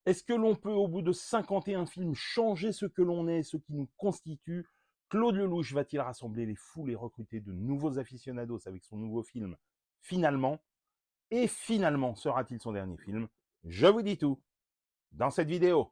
Est-ce que l'on peut, au bout de 51 films, changer ce que l'on est, ce qui nous constitue? Claude Lelouch va-t-il rassembler les foules et recruter de nouveaux aficionados avec son nouveau film Finalement? Et finalement, sera-t-il son dernier film? Je vous dis tout dans cette vidéo.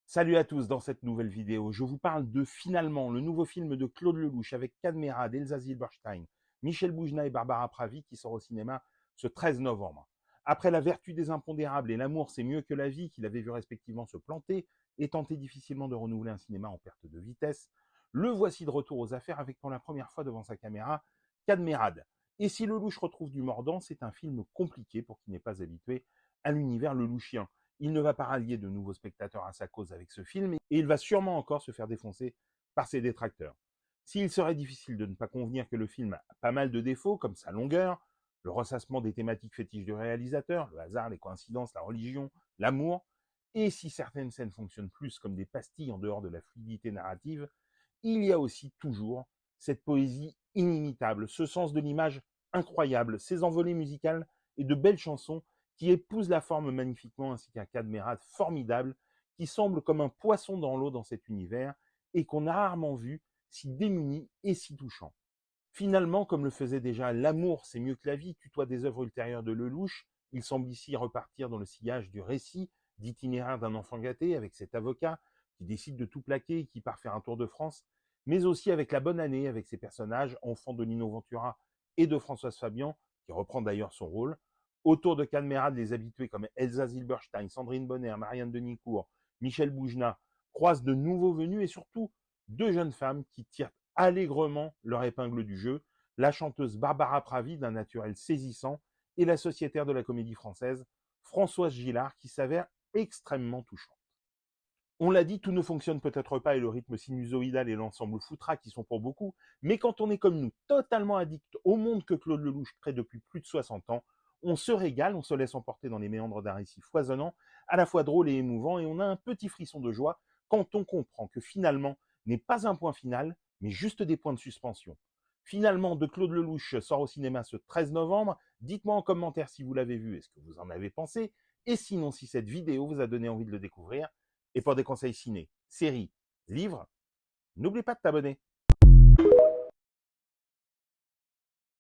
Salut à tous, dans cette nouvelle vidéo, je vous parle de Finalement, le nouveau film de Claude Lelouch avec Cadmerade, Elsa Zilberstein, Michel Boujna et Barbara Pravi qui sort au cinéma ce 13 novembre. Après La vertu des impondérables et L'amour c'est mieux que la vie, qu'il avait vu respectivement se planter et tenter difficilement de renouveler un cinéma en perte de vitesse, le voici de retour aux affaires avec pour la première fois devant sa caméra Cadmerade. Et si Lelouch retrouve du mordant, c'est un film compliqué pour qui n'est pas habitué à l'univers lelouchien. Il ne va pas rallier de nouveaux spectateurs à sa cause avec ce film et il va sûrement encore se faire défoncer par ses détracteurs. S'il serait difficile de ne pas convenir que le film a pas mal de défauts, comme sa longueur, le ressassement des thématiques fétiches du réalisateur, le hasard, les coïncidences, la religion, l'amour, et si certaines scènes fonctionnent plus comme des pastilles en dehors de la fluidité narrative, il y a aussi toujours cette poésie inimitable, ce sens de l'image incroyable, ces envolées musicales et de belles chansons qui épouse la forme magnifiquement, ainsi qu'un Cadmerade formidable qui semble comme un poisson dans l'eau dans cet univers et qu'on a rarement vu si démuni et si touchant. Finalement, comme le faisait déjà L'amour, c'est mieux que la vie, tutoie des œuvres ultérieures de Lelouch, il semble ici repartir dans le sillage du récit d'itinéraire d'un enfant gâté avec cet avocat qui décide de tout plaquer et qui part faire un tour de France, mais aussi avec La bonne année, avec ses personnages, enfants de Nino Ventura et de Françoise Fabian, qui reprend d'ailleurs son rôle. Autour de Cadmerade, les habitués comme Elsa Zilberstein, Sandrine Bonner, Marianne Denicourt, Michel Boujna croisent de nouveaux venus et surtout deux jeunes femmes qui tirent allègrement leur épingle du jeu, la chanteuse Barbara Pravi d'un naturel saisissant et la sociétaire de la comédie française Françoise Gillard qui s'avère extrêmement touchante. On l'a dit, tout ne fonctionne peut-être pas et le rythme sinusoïdal et l'ensemble foutra qui sont pour beaucoup, mais quand on est comme nous, totalement addict au monde que Claude Lelouch crée depuis plus de 60 ans, on se régale, on se laisse emporter dans les méandres d'un récit foisonnant, à la fois drôle et émouvant, et on a un petit frisson de joie quand on comprend que finalement n'est pas un point final, mais juste des points de suspension. Finalement, de Claude Lelouch sort au cinéma ce 13 novembre. Dites-moi en commentaire si vous l'avez vu et ce que vous en avez pensé, et sinon si cette vidéo vous a donné envie de le découvrir. Et pour des conseils ciné, séries, livres, n'oublie pas de t'abonner.